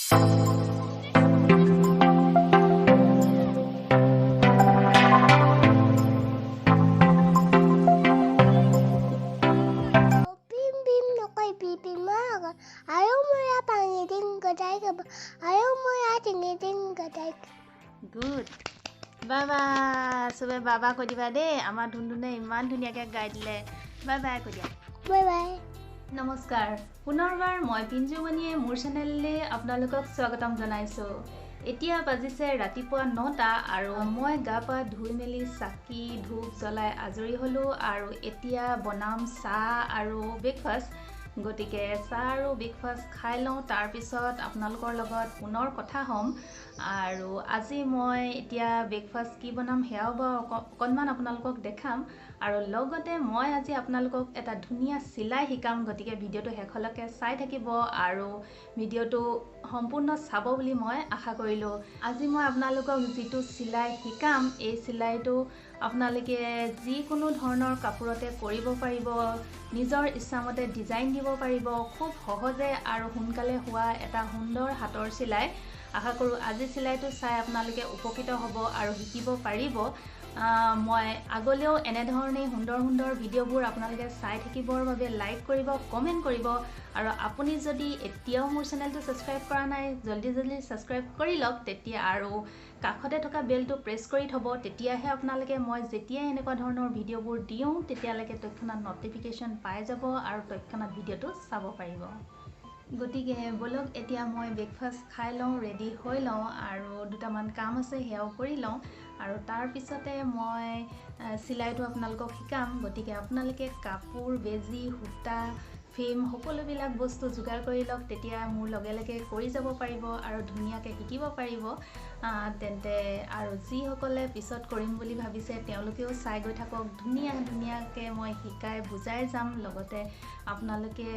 Good. Baba, sube baba ko diba de, ama dhundune iman dhuniake guide dile. Bye bye ko dia. Bye bye. নমস্কাৰ পুনৰবাৰ মই পিঞ্জুমণিয়ে মোৰ চেনেললে আপোনালোকক স্বাগতম জনাইছো এতিয়া বাজিছে ৰাতিপুৱা 9টা আৰু মই গা পা ধুই মেলি চাকি ধূপ জ্বলাই আজৰি হলো আৰু এতিয়া বনাম চাহ আৰু ব্ৰেকফাষ্ট গতিকে চাহ আৰু ব্ৰেকফাষ্ট খাই লওঁ তাৰ পিছত আপোনালোকৰ লগত পুনৰ কথা হ'ম আৰু আজি মই এতিয়া ব্ৰেকফাষ্ট কি বনাম হেয়াও অকণমান আপোনালোকক দেখাম আৰু লগতে মই আজি আপোনালোকক এটা ধুনীয়া চিলাই শিকাম গতিকে ভিডিওটো শেষলৈকে চাই থাকিব আৰু ভিডিওটো সম্পূৰ্ণ চাব বুলি মই আশা কৰিলো আজি মই আপোনালোকক যেটো চিলাই শিকাম এই চিলাইটো আপোনালোকে যিকোনো ধৰণৰ কাপোৰতে কৰিব পাৰিব নিজৰ ইচ্ছামতে ডিজাইন দিব পাৰিব খুব সহজে আৰু সোনকালে হোৱা এটা সুন্দৰ হাতৰ চিলাই আশা কৰো আজি চিলাইটো চাই আপোনালোকে উপকৃত হ'ব আৰু শিকিব পাৰিব মই আগলেও এনে ধৰণে সুন্দৰ ভিডিওবোৰ আপোনালোকে চাই থাকিবৰ বাবে লাইক কৰিব কমেন্ট কৰিব আৰু আপুনি যদি এতিয়াও মোৰ চেনেলটো সাবস্ক্ৰাইব কৰা নাই জলদি সাবস্ক্ৰাইব কৰি লওক তেতিয়া আৰু কাষতে থকা বেলটো প্ৰেছ কৰি থব তেতিয়াহে আপোনালোকে মই যেতিয়া এনেকুৱা ধৰণৰ ভিডিওবোৰ দিওঁ তেতিয়ালৈকে তৎক্ষণাত নটিফিকেশন পাই যাব আৰু তৎক্ষণাত ভিডিওটো চাব পাৰিব গতিকে বলক এতিয়া মই ব্ৰেকফাষ্ট খাই লওঁ ৰেডি হৈ লওঁ আৰু দুটামান কাম আছে হেয়াও কৰি লওঁ আৰু তাৰ পিছতে মই চিলাইটো আপোনালোকক শিকাম গতিকে আপোনালোকে কাপোৰ বেজি সূতা ফ্ৰেম সকলোবিলাক বস্তু যোগাৰ কৰি লওক তেতিয়া মোৰ লগে কৰি যাব পাৰিব আৰু ধুনীয়াকৈ শিকিব পাৰিব তেন্তে আৰু যি সকলে পিছত কৰিম বুলি ভাবিছে তেওঁলোকেও চাই গৈ থাকক ধুনীয়াকৈ মই শিকাই বুজাই যাম লগতে আপোনালোকে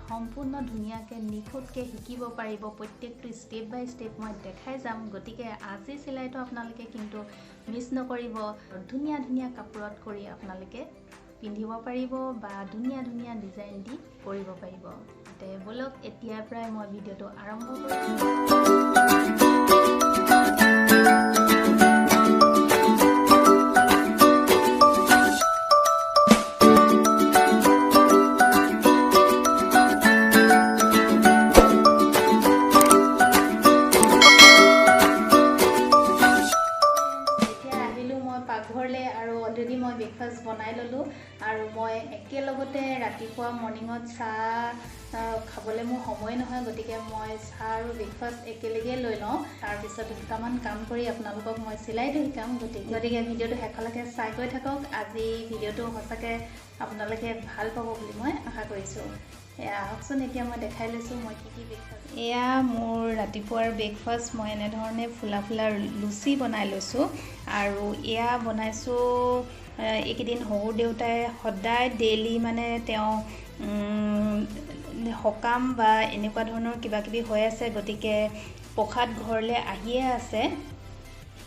সম্পূৰ্ণ ধুনীয়াকৈ নিখুঁতকৈ শিকিব পাৰিব প্ৰত্যেকটো ষ্টেপ বাই ষ্টেপ মই দেখাই যাম গতিকে আজি চিলাইটো আপোনালোকে কিন্তু মিছ নকৰিব ধুনীয়া কাপোৰত কৰি আপোনালোকে পিন্ধিব পাৰিব বা ধুনীয়া ডিজাইন দি কৰিব পাৰিব তে বলক এতিয়াৰ পৰাই মই ভিডিওটো আৰম্ভ অলৰেডি মই ব্ৰেকফাষ্ট বনাই ললো আৰু মই একেলগতে ৰাতিপুৱা মৰ্নিঙত চাহ খাবলৈ মোৰ সময় নহয় গতিকে মই চাহ আৰু ব্ৰেকফাষ্ট একেলগে লৈ লওঁ তাৰ পিছত দুটামান কাম কৰি আপোনালোকক মই চিলাইটো শিকাম গতিকে ভিডিওটো শেষলৈকে চাই গৈ থাকক আজি ভিডিওটো সঁচাকৈ আপোনালোকে ভাল পাব বুলি মই আশা কৰিছোঁ আহকচোন এতিয়া মই দেখাই লৈছোঁ মই কি ব্ৰেকফাষ্ট এয়া মোৰ ৰাতিপুৱাৰ ব্ৰেকফাষ্ট মই এনেধৰণে ফুলা লুচি বনাই লৈছোঁ আৰু এয়া বনাইছোঁ এইকেইদিন সৰু দেউতাই সদায় ডেইলি মানে তেওঁ সকাম বা এনেকুৱা ধৰণৰ কিবাকিবি হৈ আছে গতিকে প্ৰসাদ ঘৰলৈ আহিয়ে আছে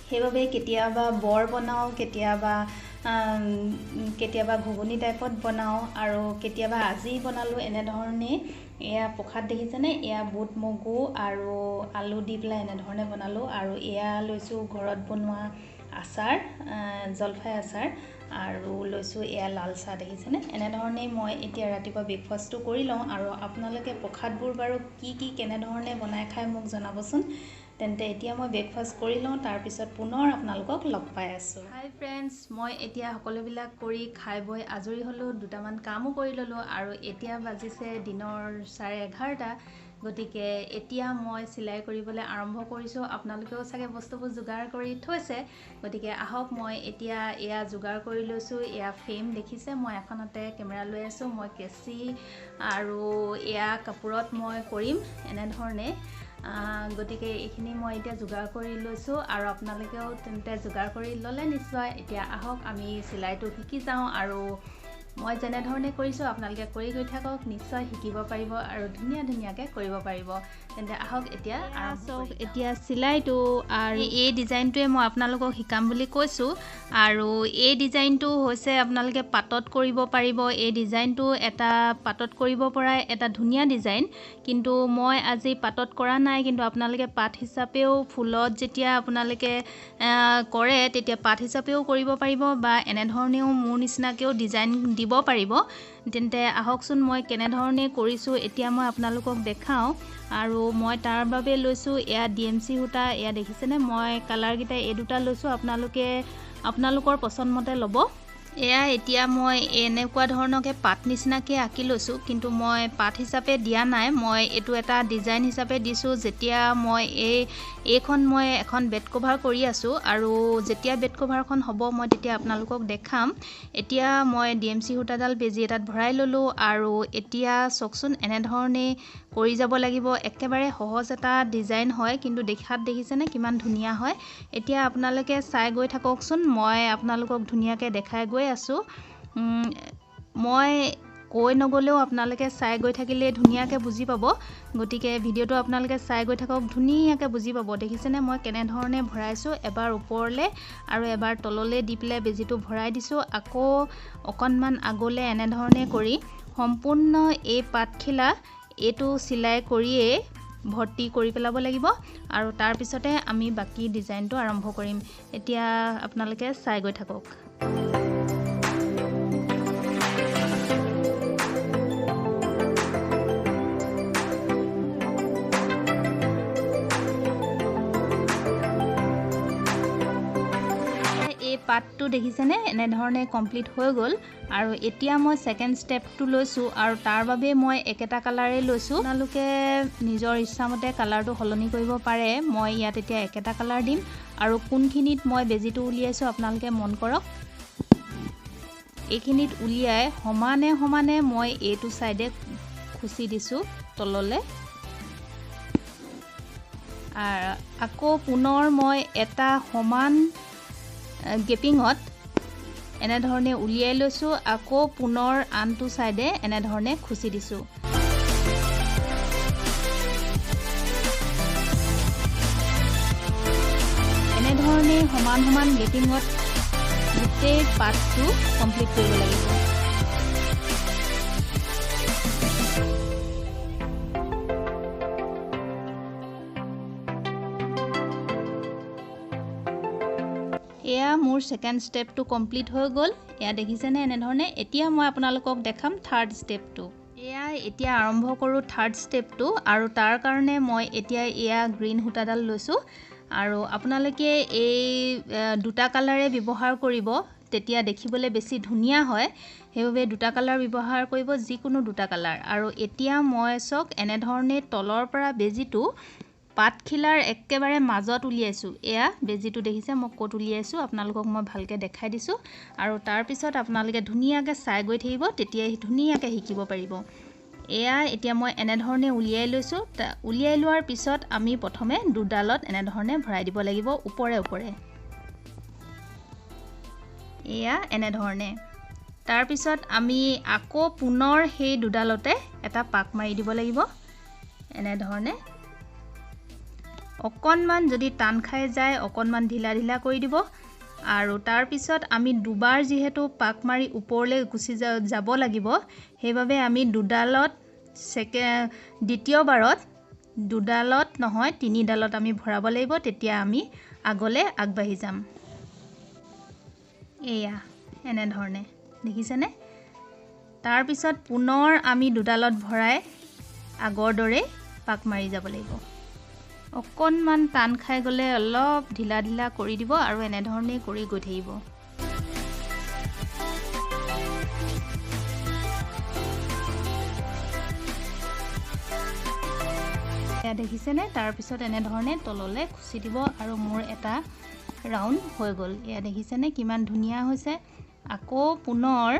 সেইবাবে কেতিয়াবা বৰ বনাওঁ কেতিয়াবা ঘুগুনি টাইপত বনাওঁ আৰু কেতিয়াবা আজি বনালোঁ এনেধৰণে এয়া প্ৰসাদ দেখিছেনে এয়া বুট মগু আৰু আলু দি পেলাই এনেধৰণে বনালোঁ আৰু এয়া লৈছোঁ ঘৰত বনোৱা আচাৰ জলফাই আচাৰ আৰু লৈছোঁ এয়া লাল চাহ দেখিছেনে এনেধৰণে মই এতিয়া ৰাতিপুৱা ব্ৰেকফাষ্টটো কৰি লওঁ আৰু আপোনালোকে প্ৰসাদবোৰ বাৰু কি কেনেধৰণে বনাই খাই মোক জনাবচোন তেন্তে এতিয়া মই ব্ৰেকফাষ্ট কৰি লওঁ তাৰ পিছত পুনৰ আপোনালোকক লগ পাই আছোঁ হাই ফ্ৰেণ্ডছ মই এতিয়া সকলোবিলাক কৰি খাই বৈ আজৰি হ'লোঁ দুটামান কামো কৰি ল'লোঁ আৰু এতিয়া বাজিছে দিনৰ 11:30 গতিকে এতিয়া মই চিলাই কৰিবলৈ আৰম্ভ কৰিছোঁ আপোনালোকেও চাগে বস্তুবোৰ যোগাৰ কৰি থৈছে গতিকে আহক মই এতিয়া এয়া যোগাৰ কৰি লৈছোঁ এয়া ফ্ৰেম দেখিছে মই এখনতে কেমেৰা লৈ আছোঁ মই কেঁচি আৰু এয়া কাপোৰত মই কৰিম এনেধৰণে গতিকে এইখিনি মই এতিয়া যোগাৰ কৰি লৈছোঁ আৰু আপোনালোকেও তেন্তে যোগাৰ কৰি ল'লে নিশ্চয় এতিয়া আহক আমি চিলাইটো শিকি যাওঁ আৰু মই যেনে ধৰণে কৰিছোঁ আপোনালোকে কৰি গৈ থাকক, নিশ্চয় শিকিব পাৰিব আৰু ধুনীয়াকৈ কৰিব পাৰিব। তেন্তে আহক এতিয়া চাওক, এতিয়া চিলাইটো আৰু এই ডিজাইনটোৱে মই আপোনালোকক শিকাম বুলি কৈছোঁ। আৰু এই ডিজাইনটো হৈছে আপোনালোকে পাতত কৰিব পাৰিব। এই ডিজাইনটো এটা পাতত কৰিব পৰা এটা ধুনীয়া ডিজাইন, কিন্তু মই আজি পাতত কৰা নাই। কিন্তু আপোনালোকে পাত হিচাপেও ফুলত যেতিয়া আপোনালোকে কৰে তেতিয়া পাত হিচাপেও কৰিব পাৰিব, বা এনেধৰণেও মোৰ নিচিনাকৈও ডিজাইন দিব পাৰিব। তেন্তে আহকচোন মই কেনেধৰণে কৰিছোঁ এতিয়া মই আপোনালোকক দেখাওঁ। আৰু মই তাৰ বাবে লৈছোঁ এয়া DMC সূতা। এয়া দেখিছেনে, মই কালাৰকেইটা এই দুটা লৈছোঁ, আপোনালোকে আপোনালোকৰ পচন্দমতে ল'ব। এয়া এতিয়া মই এনেকুৱা ধৰণকে পাত নিচিনাকৈ আঁকি লৈছোঁ, কিন্তু মই পাত হিচাপে দিয়া নাই, মই এইটো এটা ডিজাইন হিচাপে দিছোঁ। যেতিয়া মই এইখন মই এখন বেড কভাৰ কৰি আছোঁ, আৰু যেতিয়া বেড কভাৰখন হ'ব মই তেতিয়া আপোনালোকক দেখাম। এতিয়া মই DMC সূতাডাল বেজি এটাত ভৰাই ল'লোঁ, আৰু এতিয়া চাওকচোন এনেধৰণে কৰি যাব লাগিব। একেবাৰে সহজ এটা ডিজাইন হয়, কিন্তু দেখাত দেখিছেনে কিমান ধুনীয়া হয়। এতিয়া আপোনালোকে চাই গৈ থাককচোন, মই আপোনালোকক ধুনীয়াকৈ দেখাই গৈ আছোঁ। মই কৈ নগ'লেও আপোনালোকে চাই গৈ থাকিলে ধুনীয়াকৈ বুজি পাব। গতিকে ভিডিঅ'টো আপোনালোকে চাই গৈ থাকক, ধুনীয়াকৈ বুজি পাব। দেখিছেনে মই কেনেধৰণে ভৰাইছোঁ, এবাৰ ওপৰলৈ আৰু এবাৰ তললৈ দি পেলাই বেজিটো ভৰাই দিছোঁ। আকৌ অকণমান আগলৈ এনেধৰণে কৰি সম্পূৰ্ণ এই পাতখিলা এইটো চিলাই কৰিয়েই ভৰ্তি কৰি পেলাব লাগিব, আৰু তাৰপিছতে আমি বাকী ডিজাইনটো আৰম্ভ কৰিম। এতিয়া আপোনালোকে চাই গৈ থাকক। পাতটো দেখিছেনে এনেধৰণে কমপ্লিট হৈ গ'ল। আৰু এতিয়া মই ছেকেণ্ড ষ্টেপটো লৈছোঁ, আৰু তাৰ বাবে মই একেটা কালাৰেই লৈছোঁ। আপোনালোকে নিজৰ ইচ্ছামতে কালাৰটো সলনি কৰিব পাৰে। মই ইয়াত এতিয়া একেটা কালাৰ দিম, আৰু কোনখিনিত মই বেজিটো উলিয়াইছোঁ আপোনালোকে মন কৰক। এইখিনিত উলিয়াই সমানে সমানে মই এইটো ছাইডে খুচি দিছোঁ তললৈ, আৰু আকৌ পুনৰ মই এটা সমান গেপিঙত এনেধৰণে উলিয়াই লৈছোঁ, আকৌ পুনৰ আনটো ছাইডে এনেধৰণে খুচি দিছোঁ। এনেধৰণে সমান সমান গেপিঙত গোটেই পাতটো কমপ্লিট কৰিব লাগিব। এয়া মোৰ ছেকেণ্ড ষ্টেপটো কমপ্লিট হৈ গ'ল। এয়া দেখিছেনে এনেধৰণে। এতিয়া মই আপোনালোকক দেখাম থাৰ্ড ষ্টেপটো। এয়া এতিয়া আৰম্ভ কৰোঁ থাৰ্ড ষ্টেপটো, আৰু তাৰ কাৰণে মই এতিয়া এয়া গ্ৰীণ সূতাডাল লৈছোঁ। আৰু আপোনালোকে এই দুটা কালাৰে ব্যৱহাৰ কৰিব, তেতিয়া দেখিবলৈ বেছি ধুনীয়া হয়। সেইবাবে দুটা কালাৰ ব্যৱহাৰ কৰিব, যিকোনো দুটা কালাৰ। আৰু এতিয়া মই চাওক এনেধৰণে তলৰ পৰা বেজিটো পাতখিলাৰ একেবাৰে মাজত উলিয়াইছোঁ। এয়া বেজিটো দেখিছে মই ক'ত উলিয়াইছোঁ, আপোনালোকক মই ভালকৈ দেখাই দিছোঁ। আৰু তাৰপিছত আপোনালোকে ধুনীয়াকৈ চাই গৈ থাকিব, তেতিয়াই ধুনীয়াকৈ শিকিব পাৰিব। এয়া এতিয়া মই এনেধৰণে উলিয়াই লৈছোঁ। উলিয়াই লোৱাৰ পিছত আমি প্ৰথমে দুডালত এনেধৰণে ভৰাই দিব লাগিব ওপৰে ওপৰে। এয়া এনেধৰণে। তাৰপিছত আমি আকৌ পুনৰ সেই দুডালতে এটা পাক মাৰি দিব লাগিব এনেধৰণে। অকণমান যদি টান খাই যায় অকণমান ঢিলা ঢিলা কৰি দিব। আৰু তাৰপিছত আমি দুবাৰ যিহেতু পাক মাৰি ওপৰলৈ গুচি যাব লাগিব, সেইবাবে আমি দুডালত দ্বিতীয়বাৰত দুডালত নহয় তিনিডালত আমি ভৰাব লাগিব, তেতিয়া আমি আগলৈ আগবাঢ়ি যাম। এয়া এনেধৰণে দেখিছেনে। তাৰপিছত পুনৰ আমি দুডালত ভৰাই আগৰ দৰে পাক মাৰি যাব লাগিব। অকণমান টান খাই গ'লে অলপ ঢিলা ঢিলা কৰি দিব, আৰু এনেধৰণেই কৰি গৈ থাকিব। এয়া দেখিছেনে। তাৰপিছত এনেধৰণে তললৈ খুচি দিব, আৰু মোৰ এটা ৰাউণ্ড হৈ গ'ল। এয়া দেখিছেনে কিমান ধুনীয়া হৈছে। আকৌ পুনৰ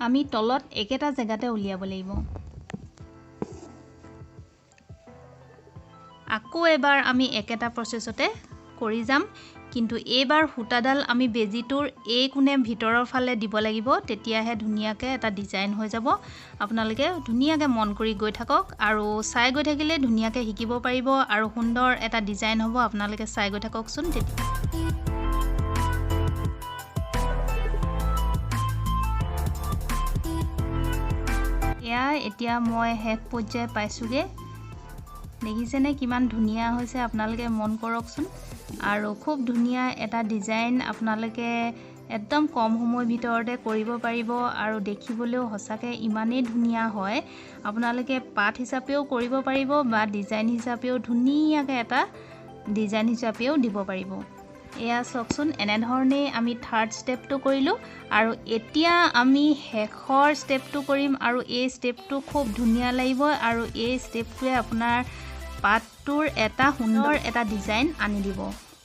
আমি তলত একেটা জেগাতে উলিয়াব লাগিব। আকৌ এবাৰ আমি একেটা প্ৰচেছতে কৰি যাম। কিন্তু এইবাৰ সূতাডাল আমি বেজিটোৰ এই কোণে ভিতৰৰ ফালে দিব লাগিব তেতিয়াহে ধুনীয়াকৈ এটা ডিজাইন হৈ যাব আপোনালোকে ধুনীয়াকৈ মন কৰি গৈ থাকক আৰু চাই গৈ থাকিলে ধুনীয়াকৈ শিকিব পাৰিব আৰু সুন্দৰ এটা ডিজাইন হ'ব আপোনালোকে চাই গৈ থাককচোন এতিয়া মই শেষ পৰ্যায় পাইছোগে দেখিছেনে কিমান ধুনীয়া হৈছে আপোনালোকে মন কৰকচোন আৰু খুব ধুনীয়া এটা ডিজাইন আপোনালোকে একদম কম সময়ৰ ভিতৰতে কৰিব পাৰিব আৰু দেখিবলৈও সঁচাকৈ ইমানেই ধুনীয়া হয় আপোনালোকে পাট হিচাপেও কৰিব পাৰিব বা ডিজাইন হিচাপেও ধুনীয়াকৈ এটা ডিজাইন হিচাপেও দিব পাৰিব এয়া চাওকচোন এনেধৰণেই আমি থাৰ্ড ষ্টেপটো কৰিলোঁ আৰু এতিয়া আমি শেষৰ ষ্টেপটো কৰিম আৰু এই ষ্টেপটো খুব ধুনীয়া লাগিব আৰু এই ষ্টেপটোৱে আপোনাৰ পাটটোৰ এটা সুন্দৰ এটা ডিজাইন আনি দিব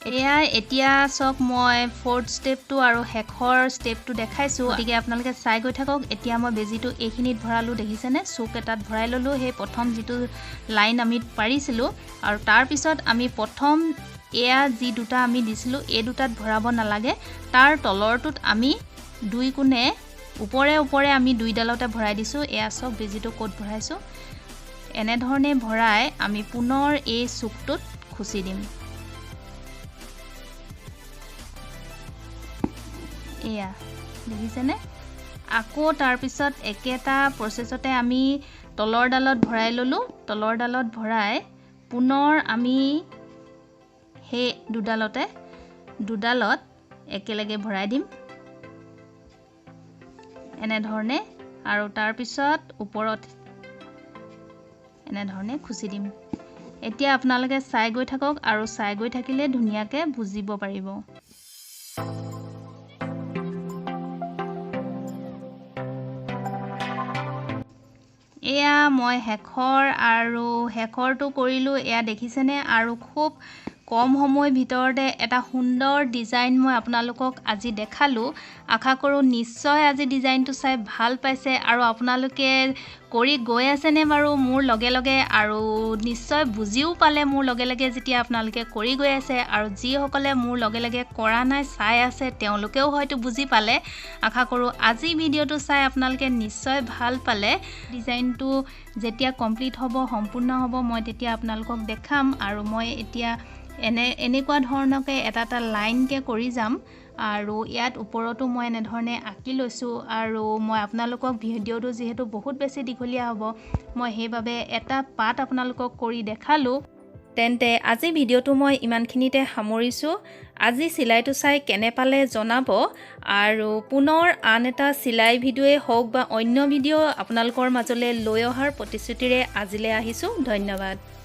এতিয়া চাওক মই ফৰ্থ ষ্টেপটো আৰু শেষৰ ষ্টেপটো দেখাইছোঁ গতিকে আপোনালোকে চাই গৈ থাকক এতিয়া মই বেজিটো এইখিনিত ভৰালোঁ দেখিছেনে চুক এটাত ভৰাই ল'লোঁ সেই প্ৰথম যিটো লাইন আমি পাৰিছিলোঁ আৰু তাৰপিছত আমি প্ৰথম এয়া যি দুটা আমি দিছিলোঁ এই দুটাত ভৰাব নালাগে তাৰ তলৰটোত আমি দুই কোণে ওপৰে আমি দুইডালতে ভৰাই দিছোঁ এয়া চাওক বেজিটো ক'ত ভৰাইছোঁ এনেধৰণে ভৰাই আমি পুনৰ এই চুকটোত খুচি দিম এয়া দেখিছেনে আকৌ তাৰপিছত একেটা প্ৰচেছতে আমি তলৰ ডালত ভৰাই ল'লোঁ তলৰ ডালত ভৰাই পুনৰ আমি সেই দুডালত একেলগে ভৰাই দিম এনেধৰণে আৰু তাৰপিছত ওপৰত এনেধৰণে খুচি দিম এতিয়া আপোনালোকে চাই গৈ থাকক আৰু চাই গৈ থাকিলে ধুনীয়াকৈ বুজিব পাৰিব এয়া মই শেষৰটো কৰিলোঁ এয়া দেখিছেনে আৰু খুব কম সময়ৰ ভিতৰতে এটা সুন্দৰ ডিজাইন মই আপোনালোকক আজি দেখালোঁ আশা কৰোঁ নিশ্চয় আজি ডিজাইনটো চাই ভাল পাইছে আৰু আপোনালোকে কৰি গৈ আছেনে বাৰু মোৰ লগে লগে আৰু নিশ্চয় বুজিও পালে মোৰ লগে লগে যেতিয়া আপোনালোকে কৰি গৈ আছে আৰু যিসকলে মোৰ লগে লগে কৰা নাই চাই আছে তেওঁলোকেও হয়তো বুজি পালে আশা কৰোঁ আজি ভিডিঅ'টো চাই আপোনালোকে নিশ্চয় ভাল পালে ডিজাইনটো যেতিয়া কমপ্লিট হ'ব সম্পূৰ্ণ হ'ব মই তেতিয়া আপোনালোকক দেখাম আৰু মই এতিয়া এনেকুৱা ধৰণকে এটা লাইনকৈ কৰি যাম আৰু ইয়াত ওপৰতো মই এনেধৰণে আঁকি লৈছোঁ আৰু মই আপোনালোকক ভিডিঅ'টো যিহেতু বহুত বেছি দীঘলীয়া হ'ব মই সেইবাবে এটা পাত আপোনালোকক কৰি দেখালোঁ তেন্তে আজি ভিডিঅ'টো মই ইমানখিনিতে সামৰিছোঁ আজি চিলাইটো চাই কেনে পালে জনাব আৰু পুনৰ আন এটা চিলাই ভিডিঅ'ই হওক বা অন্য ভিডিঅ' আপোনালোকৰ মাজলৈ লৈ অহাৰ প্ৰতিশ্ৰুতিৰে আজিলৈ আহিছোঁ ধন্যবাদ